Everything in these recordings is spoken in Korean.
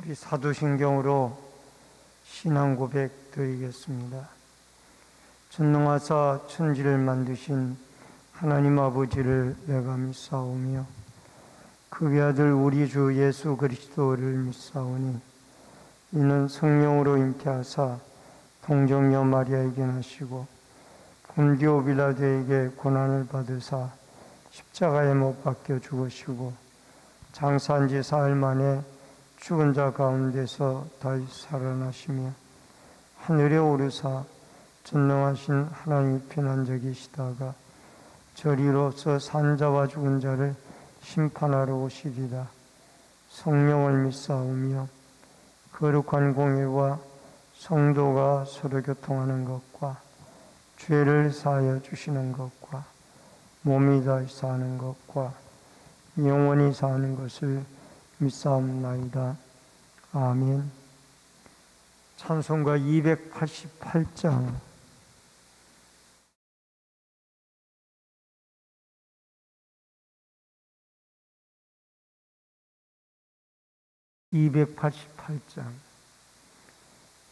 우리 사도신경으로 신앙 고백 드리겠습니다. 전능하사 천지를 만드신 하나님 아버지를 내가 믿사오며 그 외아들 우리 주 예수 그리스도를 믿사오니 이는 성령으로 잉태하사 동정녀 마리아에게 나시고 본디오 빌라도에게 고난을 받으사 십자가에 못 박혀 죽으시고 장사한 지 사흘 만에 죽은 자 가운데서 다시 살아나시며 하늘에 오르사 전능하신 하나님의 편한 계시다가 저리로서 산자와 죽은 자를 심판하러 오시리라. 성령을 믿사오며 거룩한 공예와 성도가 서로 교통하는 것과 죄를 사하여 주시는 것과 몸이 다시 사는 것과 영원히 사는 것을 믿사옵나이다. 아멘. 찬송가 288장.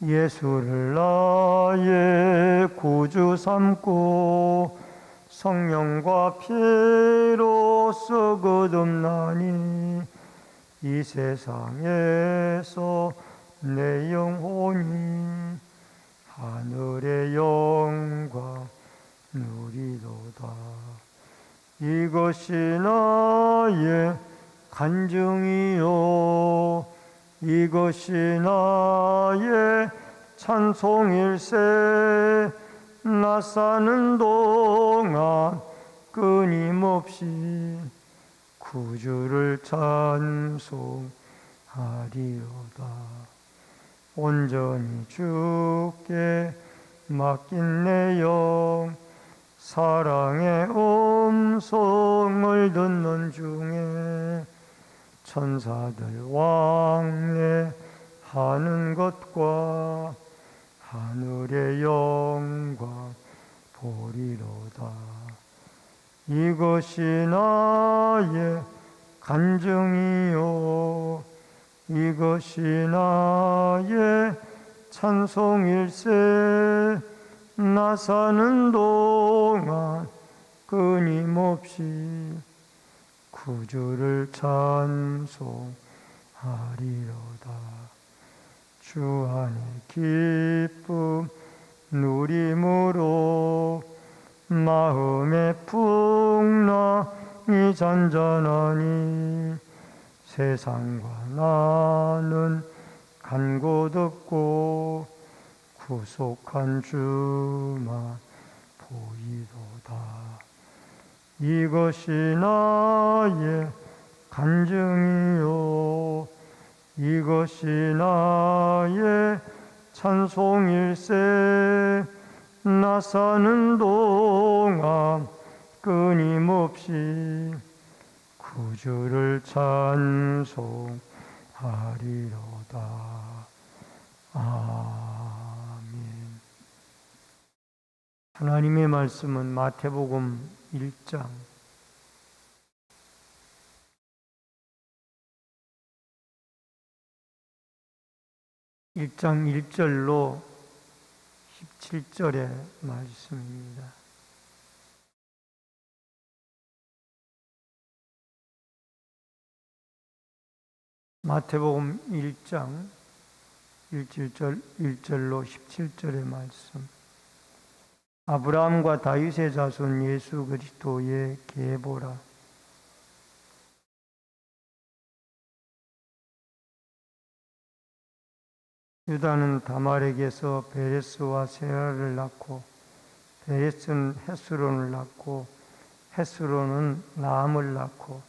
예수를 나의 구주 삼고 성령과 피로써 거듭나니 이 세상에서 내 영혼이 하늘의 영광 누리도다. 이것이 나의 간증이요 이것이 나의 찬송일세. 나 사는 동안 끊임없이 구주를 찬송하리로다. 온전히 주께 맡긴 내 영 사랑의 음성을 듣는 중에 천사들 왕래하는 것과 하늘의 영광 보리로다. 이것이 나의 간증이요 이것이 나의 찬송일세. 나 사는 동안 끊임없이 구주를 찬송하리로다. 주 안에 기쁨 누림으로 마음의 풍랑이 잔잔하니 세상과 나는 간곳 없고 구속한 주만 보이도다. 이것이 나의 간증이요 이것이 나의 찬송일세. 나 사는 동안 끊임없이 구주를 찬송하리로다. 아멘. 하나님의 말씀은 마태복음 1장 1절로 17절의 말씀입니다. 마태복음 1장 1절로 17절의 말씀. 아브라함과 다윗의 자손 예수 그리스도의 계보라. 유다는 다말에게서 베레스와 세라를 낳고 베레스는 헤스론을 낳고 헤스론은 라암을 낳고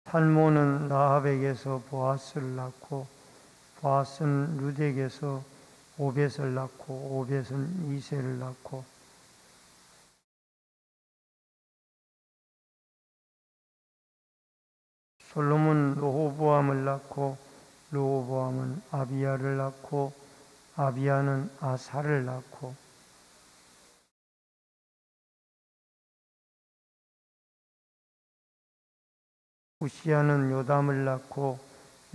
살몬은 라합에게서 보아스를 낳고 보아스는 룻에게서 오벳을 낳고 오벳은 이새를 낳고 솔로몬은 르호보암을 낳고 르호보암은 아비야를 낳고 아비야는 아사를 낳고 우시야는 요담을 낳고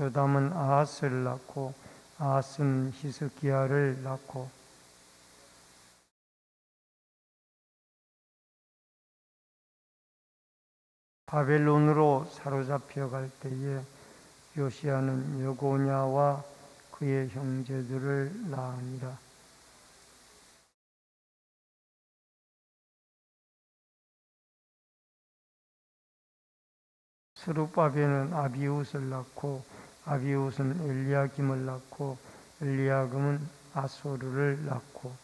요담은 아하스를 낳고 아하스는 히스기야를 낳고 바벨론으로 사로잡혀 갈 때에 요시야는 여고냐와 그의 형제들을 낳으니라. 스룹바벨은 아비웃을 낳고 아비웃은 엘리야김을 낳고 엘리야김은 아소르를 낳고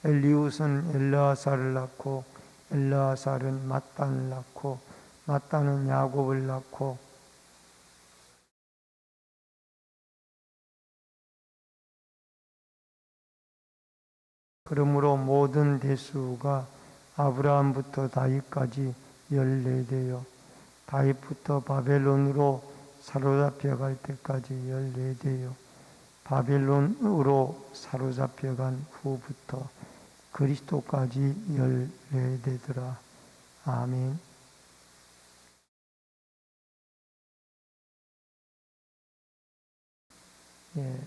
엘리웃은 엘르아살을 낳고 엘르아살은 mat단을 낳고 mat단은 야곱을 낳고 그러므로 모든 대수가 아브라함부터 다윗까지 14대요. 다윗부터 바벨론으로 사로잡혀 갈 때까지 14대요. 바벨론으로 사로잡혀 간 후부터 그리스도까지 14대더라. 아멘. 예,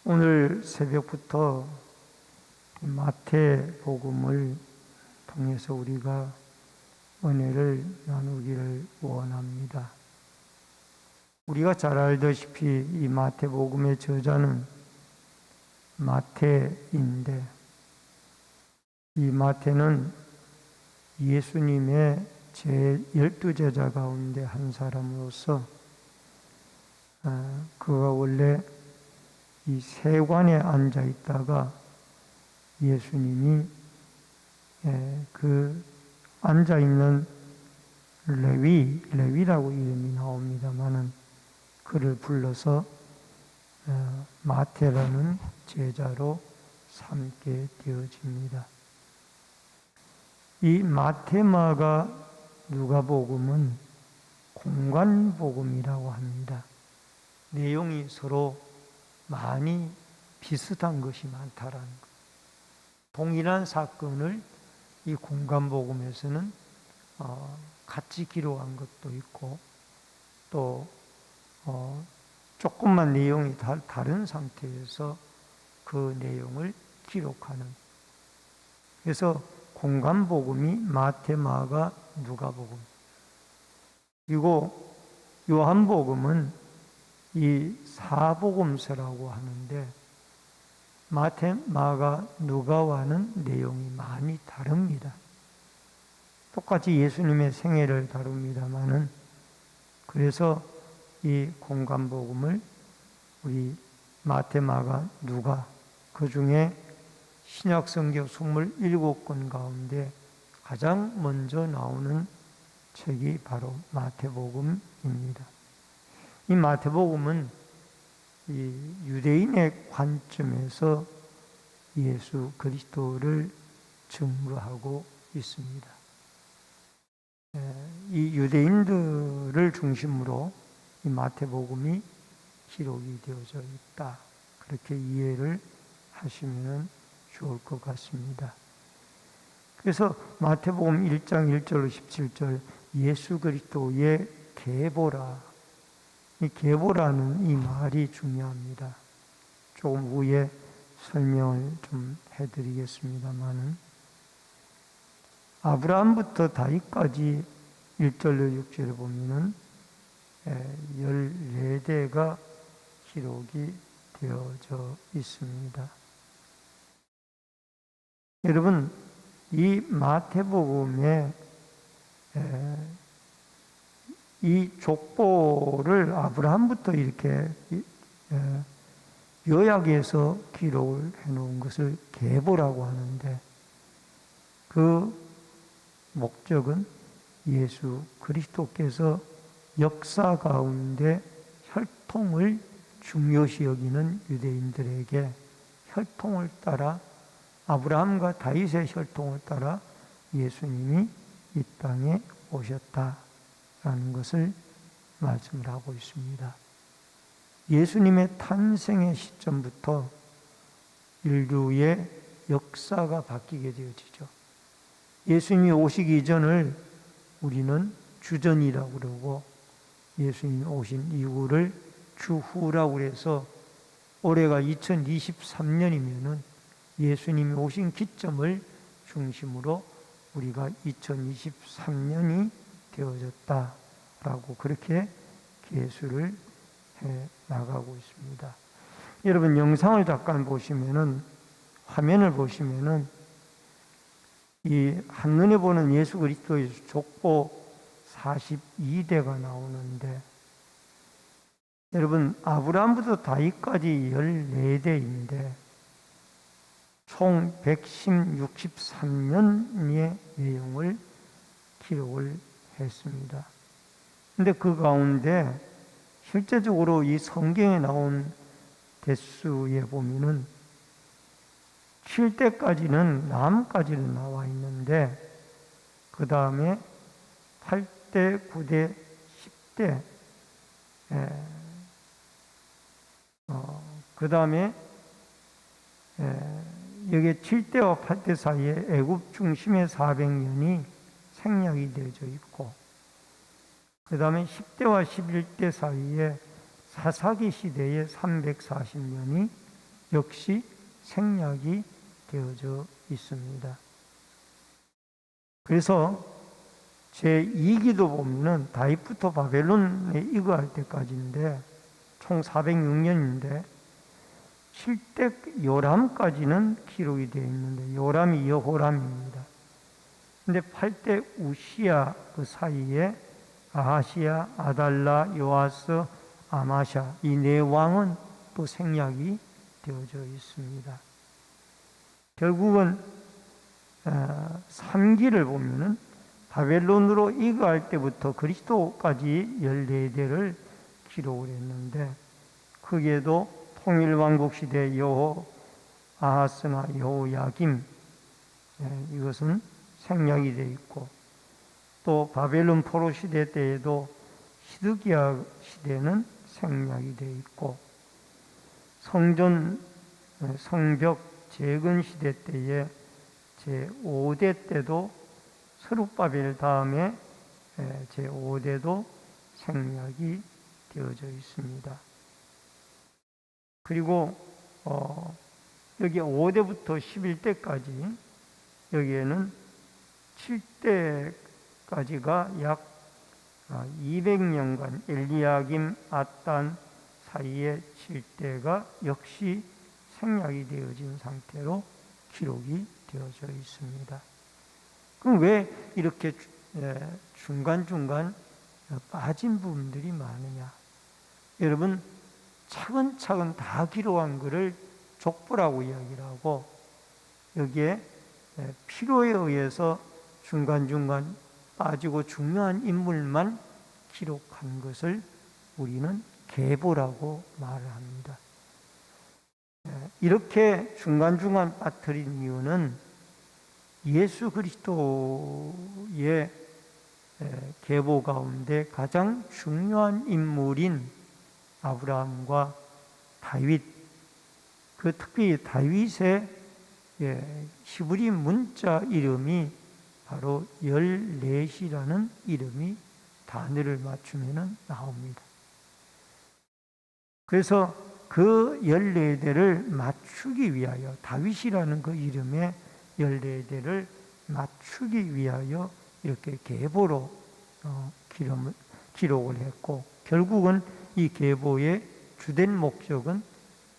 오늘 새벽부터 마태복음을 통해서 우리가 은혜를 나누기를 원합니다. 우리가 잘 알다시피 이 마태복음의 저자는 마태인데 이 마태는 예수님의 제12제자 가운데 한 사람으로서 그가 원래 이 세관에 앉아 있다가 예수님이 그 앉아 있는 레위라고 이름이 나옵니다만은 그를 불러서 마태라는 제자로 삼게 되어집니다. 이 마태마가 누가복음은 공관복음이라고 합니다. 내용이 서로 많이 비슷한 것이 많다라는 것. 동일한 사건을 이 공관복음에서는 같이 기록한 것도 있고 또 조금만 내용이 다른 상태에서 그 내용을 기록하는. 그래서 공관복음이 마태, 마가, 누가복음. 그리고 요한복음은 이 사복음서라고 하는데 마태, 마가, 누가와는 내용이 많이 다릅니다. 똑같이 예수님의 생애를 다룹니다마는 그래서 이 공관복음을 우리 마태, 마가, 누가 그 중에 신약성경 27권 가운데 가장 먼저 나오는 책이 바로 마태복음입니다. 이 마태복음은 이 유대인의 관점에서 예수 그리스도를 증거하고 있습니다. 이 유대인들을 중심으로 이 마태복음이 기록이 되어져 있다. 그렇게 이해를 하시면 좋을 것 같습니다. 그래서 마태복음 1장 1절로 17절 예수 그리스도의 계보라. 이 계보라는 이 말이 중요합니다. 조금 후에 설명을 좀 해드리겠습니다만은 아브라함부터 다윗까지 1절로 6절에 보면은 14대가 기록이 되어져 있습니다. 여러분, 이 마태복음에 이 족보를 아브라함부터 이렇게 요약해서 기록을 해놓은 것을 계보라고 하는데 그 목적은 예수 그리스도께서 역사 가운데 혈통을 중요시 여기는 유대인들에게 혈통을 따라 아브라함과 다윗의 혈통을 따라 예수님이 이 땅에 오셨다라는 것을 말씀을 하고 있습니다. 예수님의 탄생의 시점부터 인류의 역사가 바뀌게 되어지죠. 예수님이 오시기 이전을 우리는 주전이라고 그러고, 예수님이 오신 이후를 주후라고 해서 올해가 2023년이면은 예수님이 오신 기점을 중심으로 우리가 2023년이 되어졌다라고 그렇게 계수를 해 나가고 있습니다. 여러분, 영상을 잠깐 보시면은, 화면을 보시면은 이 한눈에 보는 예수 그리스도의 족보 42대가 나오는데, 여러분, 아브라함부터 다윗까지 14대인데 총 163년의 내용을 기록을 했습니다. 근데 그 가운데 실제적으로 이 성경에 나온 대수에 보면은 7대까지는 남까지는 나와 있는데, 그 다음에 8대, 9대, 10대, 그 다음에 여기 7대와 8대 사이에 애굽 중심의 400년이 생략이 되어져 있고, 그 다음에 10대와 11대 사이에 사사기 시대의 340년이 역시 생략이 되어져 있습니다. 그래서 제2기도 보면은 다윗부터 바벨론에 이거할 때까지인데 총 406년인데 7대 요람까지는 기록이 되어 있는데, 요람이 여호람입니다. 근데 8대 우시야 그 사이에 아하시야, 아달라, 요아스, 아마샤, 이 네 왕은 또 생략이 되어져 있습니다. 결국은 3기를 보면은 바벨론으로 이거할 때부터 그리스도까지 14대를 기록을 했는데, 거기에도 통일왕국 시대 여호 아하스나 여호야김, 이것은 생략이 되어 있고, 또 바벨론 포로 시대 때에도 시드기야 시대는 생략이 되어 있고, 성벽 재건 시대 때에 제5대 때도 스룹바벨 다음에 제5대도 생략이 되어져 있습니다. 그리고 여기 5대부터 11대까지, 여기에는 7대까지가 약 200년간 엘리야김, 앗단 사이에 7대가 역시 생략이 되어진 상태로 기록이 되어져 있습니다. 그럼 왜 이렇게 중간중간 빠진 부분들이 많으냐? 여러분, 차근차근 다 기록한 것을 족보라고 이야기를 하고, 여기에 필요에 의해서 중간중간 빠지고 중요한 인물만 기록한 것을 우리는 계보라고 말을 합니다. 이렇게 중간중간 빠뜨린 이유는 예수 그리스도의 계보 가운데 가장 중요한 인물인 아브라함과 다윗, 그 특히 다윗의 히브리 문자 이름이 바로 14이라는 이름이 단어를 맞추면 나옵니다. 그래서 그 14대를 맞추기 위하여, 다윗이라는 그 이름의 14대를 맞추기 위하여 이렇게 계보로 기록을 했고, 결국은 이 계보의 주된 목적은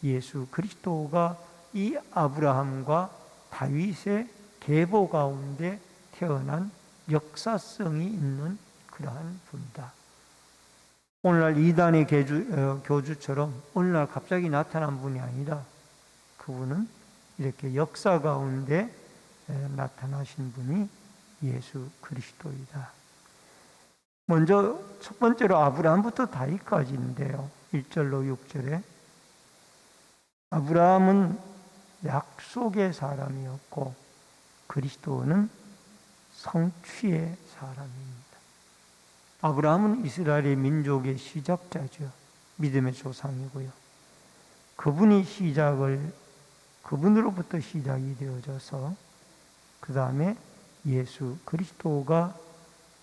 예수 그리스도가 이 아브라함과 다윗의 계보 가운데 태어난 역사성이 있는 그러한 분이다. 오늘날 이단의 교주처럼 오늘날 갑자기 나타난 분이 아니라, 그분은 이렇게 역사 가운데 나타나신 분이 예수 그리스도이다. 먼저 첫 번째로 아브라함부터 다윗까지인데요, 1절로 6절에 아브라함은 약속의 사람이었고 그리스도는 성취의 사람입니다. 아브라함은 이스라엘의 민족의 시작자죠. 믿음의 조상이고요. 그분이 시작을 그분으로부터 시작이 되어져서 그 다음에 예수 그리스도가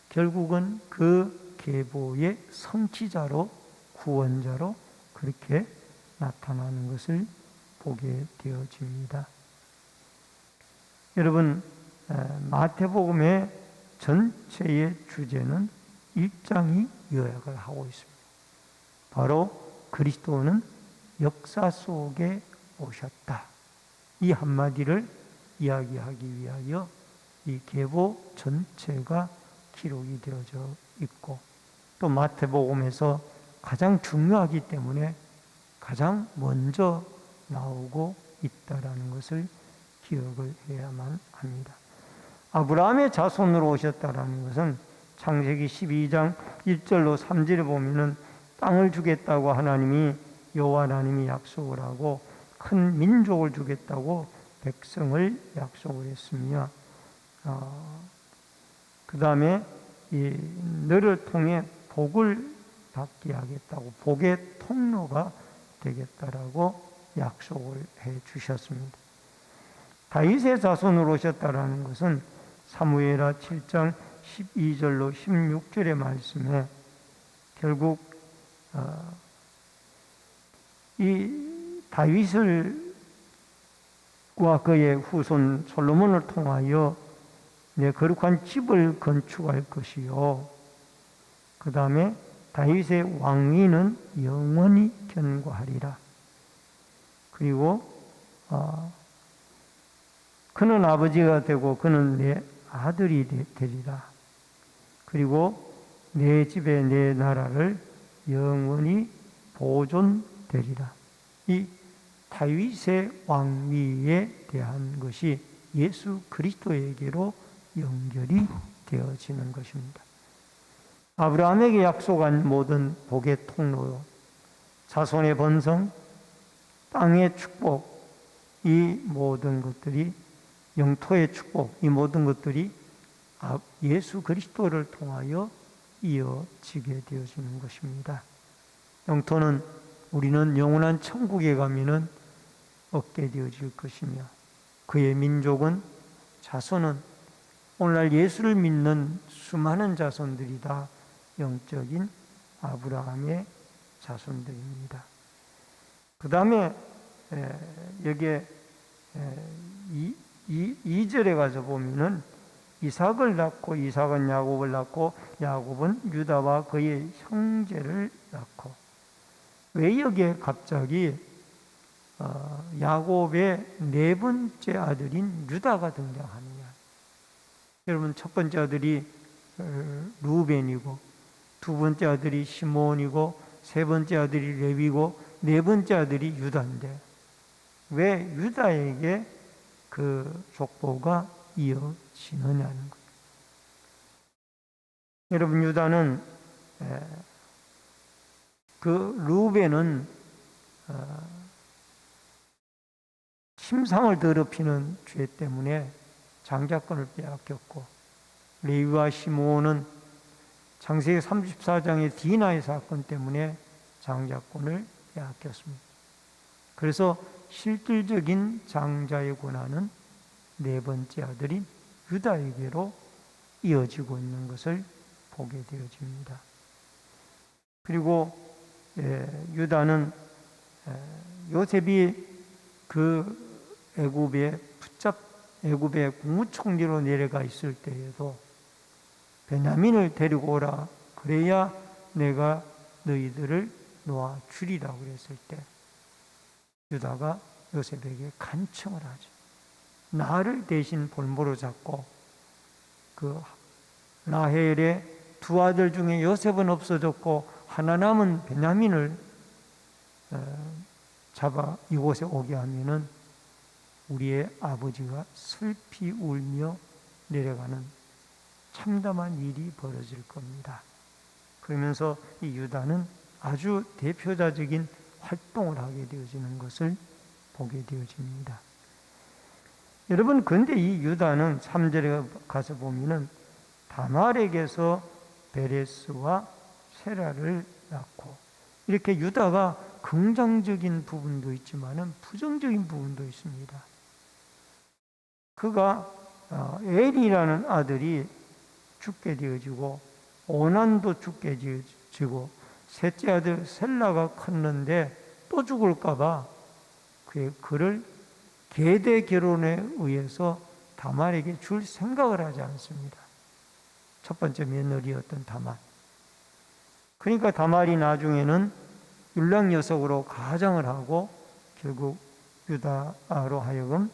결국은 그 계보의 성취자로, 구원자로 그렇게 나타나는 것을 보게 되어집니다. 여러분, 마태복음의 전체의 주제는 1장이 요약을 하고 있습니다. 바로 그리스도는 역사 속에 오셨다. 이 한마디를 이야기하기 위하여 이 계보 전체가 기록이 되어져 있고, 또 마태복음에서 가장 중요하기 때문에 가장 먼저 나오고 있다라는 것을 기억을 해야만 합니다. 아브라함의 자손으로 오셨다라는 것은 창세기 12장 1절로 3절에 보면은 땅을 주겠다고 하나님이, 여호와 하나님이 약속을 하고 큰 민족을 주겠다고 백성을 약속을 했으며, 그 다음에 너를 통해 복을 받게 하겠다고, 복의 통로가 되겠다라고 약속을 해 주셨습니다. 다윗의 자손으로 오셨다라는 것은 사무엘하 7장 12절로 16절의 말씀에 결국 이 다윗과 그의 후손 솔로몬을 통하여 내 거룩한 집을 건축할 것이요, 그 다음에 다윗의 왕위는 영원히 견고하리라. 그리고 그는 아버지가 되고 그는 내 아들이 되리라. 그리고 내 집에 내 나라를 영원히 보존되리라. 이 다윗의 왕위에 대한 것이 예수 그리스도에게로 연결이 되어지는 것입니다. 아브라함에게 약속한 모든 복의 통로요, 자손의 번성, 땅의 축복, 이 모든 것들이, 영토의 축복, 이 모든 것들이 예수 그리스도를 통하여 이어지게 되어지는 것입니다. 영토는 우리는 영원한 천국에 가면은 얻게 되어질 것이며, 그의 민족은, 자손은 오늘날 예수를 믿는 수많은 자손들이 다 영적인 아브라함의 자손들입니다. 그 다음에 여기에 2절에 가서 보면은 이삭을 낳고, 이삭은 야곱을 낳고, 야곱은 유다와 그의 형제를 낳고. 왜 여기에 갑자기 야곱의 네 번째 아들인 유다가 등장하느냐? 여러분, 첫 번째 아들이 루벤이고, 두 번째 아들이 시몬이고, 세 번째 아들이 레위고, 네 번째 아들이 유다인데 왜 유다에게 그 족보가 이어지느냐는 거예요. 여러분, 유다는 그 루벤은 침상을 더럽히는 죄 때문에 장자권을 빼앗겼고, 레위와 시므온은 창세기 34장의 디나의 사건 때문에 장자권을 빼앗겼습니다. 그래서 실질적인 장자의 권한은 네 번째 아들인 유다에게로 이어지고 있는 것을 보게 되어집니다. 그리고 유다는 요셉이 그 애굽의 국무총리로 내려가 있을 때에도 베냐민을 데리고 오라, 그래야 내가 너희들을 놓아주리라고 그랬을 때 유다가 요셉에게 간청을 하죠. 나를 대신 볼모로 잡고 그 라헬의 두 아들 중에 요셉은 없어졌고 하나 남은 베냐민을 잡아 이곳에 오게 하면은 우리의 아버지가 슬피 울며 내려가는 참담한 일이 벌어질 겁니다. 그러면서 이 유다는 아주 대표자적인 활동을 하게 되어지는 것을 보게 되어집니다. 여러분, 그런데 이 유다는 3절에 가서 보면은 다말에게서 베레스와 세라를 낳고, 이렇게 유다가 긍정적인 부분도 있지만은 부정적인 부분도 있습니다. 그가 엘이라는 아들이 죽게 되어지고 오난도 죽게 되어지고 셋째 아들 셀라가 컸는데 또 죽을까봐 그를 계대 결혼에 의해서 다말에게 줄 생각을 하지 않습니다. 첫 번째 며느리였던 다말. 그러니까 다말이 나중에는 율랑 녀석으로 가장을 하고 결국 유다로 하여금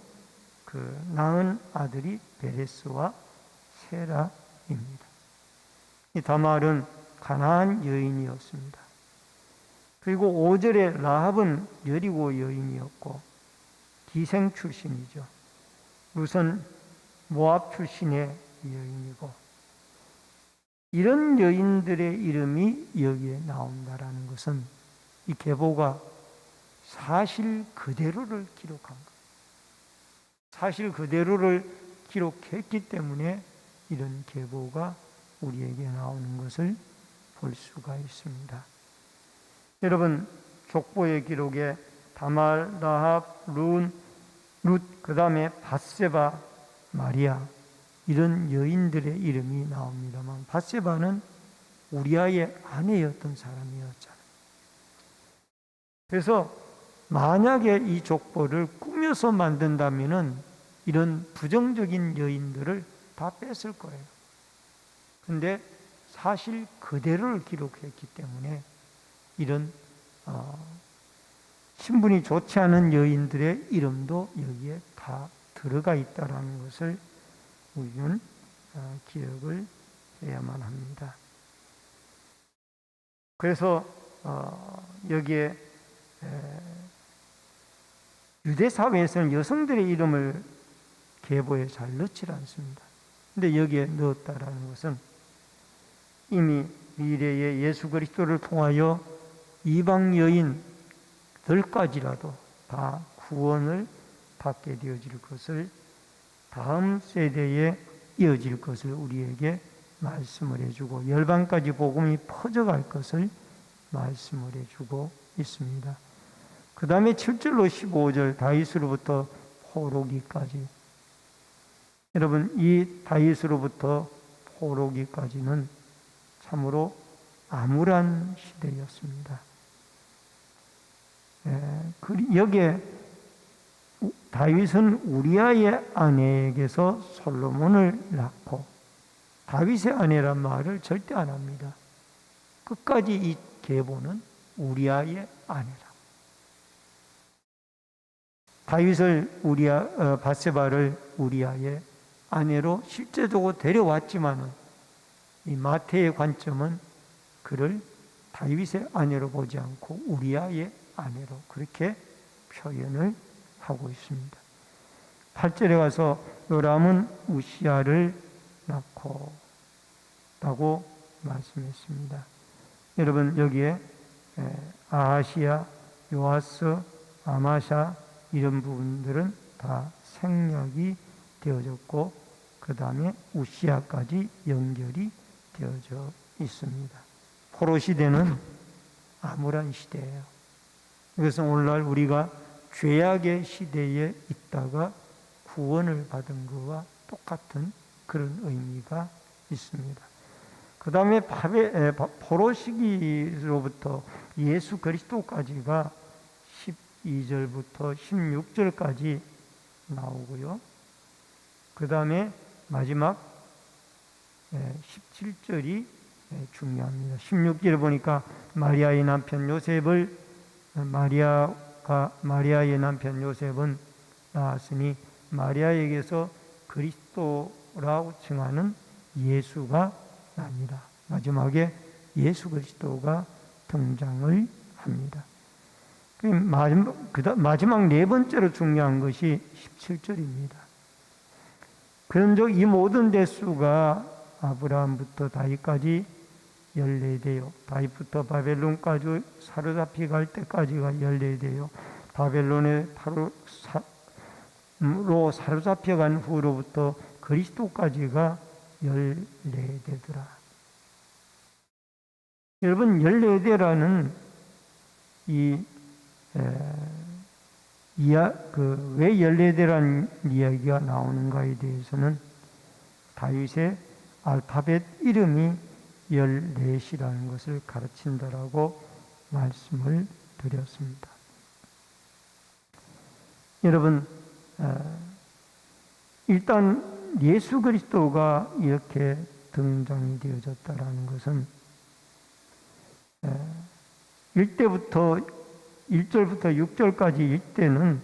그 낳은 아들이 베레스와 세라입니다. 이 다말은 가나안 여인이었습니다. 그리고 5절에 라합은 여리고 여인이었고 기생 출신이죠. 우선 모압 출신의 여인이고, 이런 여인들의 이름이 여기에 나온다라는 것은 이 계보가 사실 그대로를 기록한 것. 사실 그대로를 기록했기 때문에 이런 계보가 우리에게 나오는 것을 볼 수가 있습니다. 여러분, 족보의 기록에 다말, 라합, 룻, 그 다음에 밧세바, 마리아, 이런 여인들의 이름이 나옵니다만, 밧세바는 우리아의 아내였던 사람이었잖아요. 그래서 만약에 이 족보를 꾸며서 만든다면은 이런 부정적인 여인들을 다 뺐을 거예요. 근데 사실 그대로를 기록했기 때문에 이런 신분이 좋지 않은 여인들의 이름도 여기에 다 들어가 있다는 것을 우리는 기억을 해야만 합니다. 그래서 여기에 유대 사회에서는 여성들의 이름을 계보에 잘 넣지 않습니다. 근데 여기에 넣었다라는 것은 이미 미래의 예수 그리스도를 통하여 이방 여인들까지라도 다 구원을 받게 되어질 것을, 다음 세대에 이어질 것을 우리에게 말씀을 해주고 열방까지 복음이 퍼져갈 것을 말씀을 해주고 있습니다. 그 다음에 7절로 15절 다윗으로부터 포로기까지, 여러분 이 다윗으로부터 포로기까지는 참으로 암울한 시대였습니다. 여기에 다윗은 우리아의 아내에게서 솔로몬을 낳고, 다윗의 아내란 말을 절대 안 합니다. 끝까지 이 계보는 우리아의 아내라. 다윗을 밧세바를 우리아의 아내로 실제적으로 데려왔지만은 이 마태의 관점은 그를 다윗의 아내로 보지 않고 우리아의 아내로 그렇게 표현을 하고 있습니다. 8절에 가서 요람은 우시아를 낳고 라고 말씀했습니다. 여러분 여기에 아하시야, 요아스, 아마샤 이런 부분들은 다 생략이 되어졌고 그 다음에 우시아까지 연결이 되어져 있습니다. 포로 시대는 암울한 시대예요. 이것은 오늘날 우리가 죄악의 시대에 있다가 구원을 받은 것과 똑같은 그런 의미가 있습니다. 그 다음에 포로 시기로부터 예수 그리스도까지가 12절부터 16절까지 나오고요. 그 다음에 마지막 17절이 중요합니다. 16절에 보니까 마리아의 남편 요셉은 낳았으니 마리아에게서 그리스도라고 칭하는 예수가 납니다. 마지막에 예수 그리스도가 등장을 합니다. 마지막 네 번째로 중요한 것이 17절입니다. 그런즉 이 모든 대수가 아브라함부터 다윗까지 14대요. 다윗부터 바벨론까지 사로잡히 갈 때까지가 14대요. 바벨론에 바로로 사로잡혀간 후로부터 그리스도까지가 14대더라. 여러분 14대라는 이 왜 14대라는 이야기가 나오는가에 대해서는 다윗의 알파벳 이름이 14이라는 것을 가르친다라고 말씀을 드렸습니다. 여러분, 일단 예수 그리스도가 이렇게 등장이 되어졌다라는 것은 1절부터 6절까지 이때는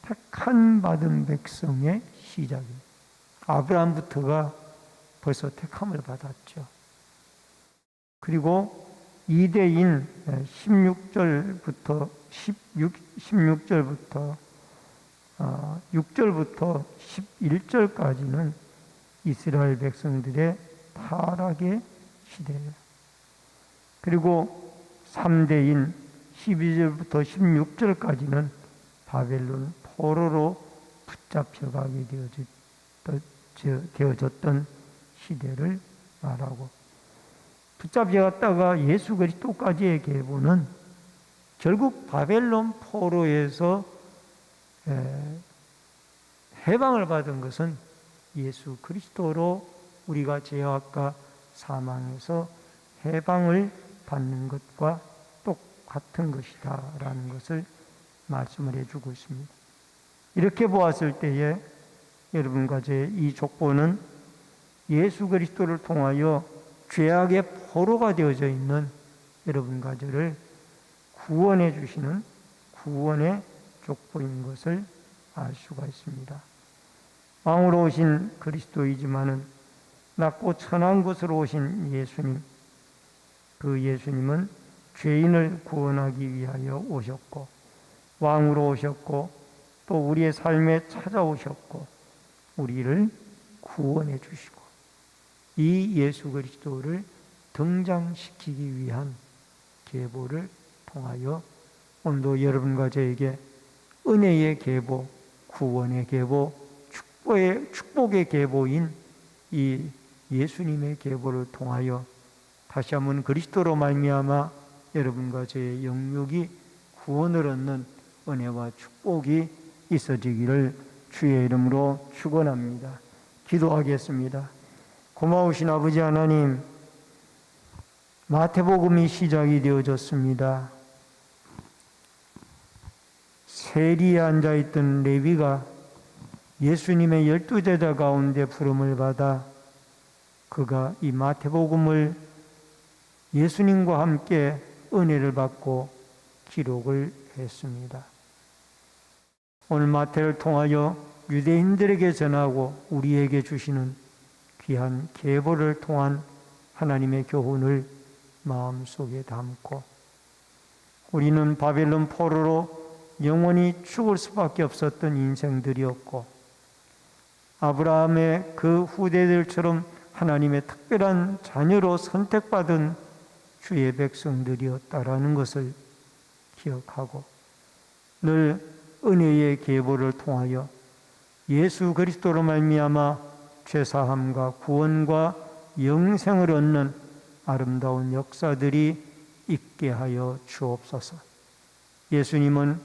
택한 받은 백성의 시작입니다. 아브라함부터가 벌써 택함을 받았죠. 그리고 2대인 16절부터 6절부터 11절까지는 이스라엘 백성들의 타락의 시대예요. 그리고 3대인 12절부터 16절까지는 바벨론 포로로 붙잡혀가게 되어졌던 시대를 말하고, 붙잡혀갔다가 예수 그리스도까지의 계보는 결국 바벨론 포로에서 해방을 받은 것은 예수 그리스도로 우리가 죄악과 사망에서 해방을 받는 것과 똑같은 것이다 라는 것을 말씀을 해주고 있습니다. 이렇게 보았을 때에 여러분과 제 이 족보는 예수 그리스도를 통하여 죄악의 포로가 되어져 있는 여러분과 저를 구원해 주시는 구원의 족보인 것을 알 수가 있습니다. 왕으로 오신 그리스도이지만은 낮고 천한 곳으로 오신 예수님, 그 예수님은 죄인을 구원하기 위하여 오셨고, 왕으로 오셨고, 또 우리의 삶에 찾아오셨고, 우리를 구원해 주시고, 이 예수 그리스도를 등장시키기 위한 계보를 통하여 오늘도 여러분과 저에게 은혜의 계보, 구원의 계보, 축복의 계보인 이 예수님의 계보를 통하여 다시 한번 그리스도로 말미암아 여러분과 저의 영육이 구원을 얻는 은혜와 축복이 있어지기를 주의 이름으로 축원합니다. 기도하겠습니다. 고마우신 아버지 하나님, 마태복음이 시작이 되어졌습니다. 세리에 앉아있던 레위가 예수님의 12제자 가운데 부름을 받아 그가 이 마태복음을 예수님과 함께 은혜를 받고 기록을 했습니다. 오늘 마태를 통하여 유대인들에게 전하고 우리에게 주시는 귀한 계보를 통한 하나님의 교훈을 마음속에 담고, 우리는 바벨론 포로로 영원히 죽을 수밖에 없었던 인생들이었고, 아브라함의 그 후대들처럼 하나님의 특별한 자녀로 선택받은 주의 백성들이었다라는 것을 기억하고, 늘 은혜의 계보를 통하여 예수 그리스도로 말미암아 죄사함과 구원과 영생을 얻는 아름다운 역사들이 있게 하여 주옵소서. 예수님은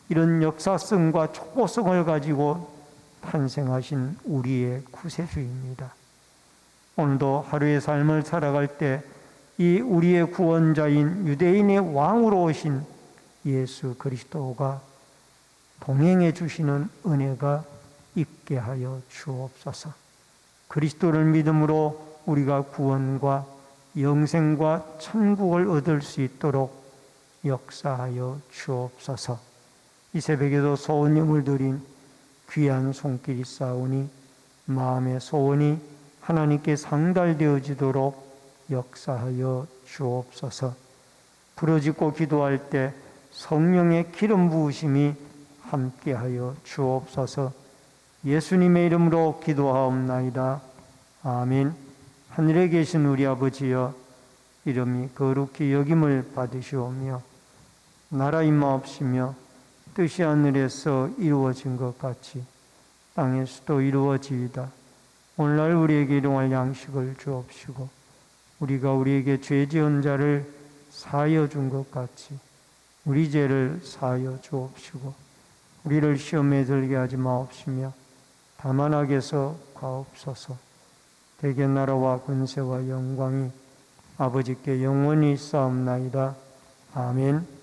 이런 역사성과 촉보성을 가지고 탄생하신 우리의 구세주입니다. 오늘도 하루의 삶을 살아갈 때 이 우리의 구원자인 유대인의 왕으로 오신 예수 그리스도가 동행해 주시는 은혜가 있게 하여 주옵소서. 그리스도를 믿음으로 우리가 구원과 영생과 천국을 얻을 수 있도록 역사하여 주옵소서. 이 새벽에도 소원임을 드린 귀한 손길이 싸우니 마음의 소원이 하나님께 상달되어지도록 역사하여 주옵소서. 부르짖고 기도할 때 성령의 기름 부으심이 함께하여 주옵소서. 예수님의 이름으로 기도하옵나이다. 아멘. 하늘에 계신 우리 아버지여, 이름이 거룩히 여김을 받으시오며 나라 임하옵시며 뜻이 하늘에서 이루어진 것 같이 땅에서도 이루어지이다. 오늘날 우리에게 일용할 양식을 주옵시고 우리가 우리에게 죄 지은 자를 사하여 준 것 같이 우리 죄를 사하여 주옵시고 우리를 시험에 들게 하지 마옵시며 다만 악에서 가옵소서. 대개 나라와 권세와 영광이 아버지께 영원히 쌓옵나이다. 아멘.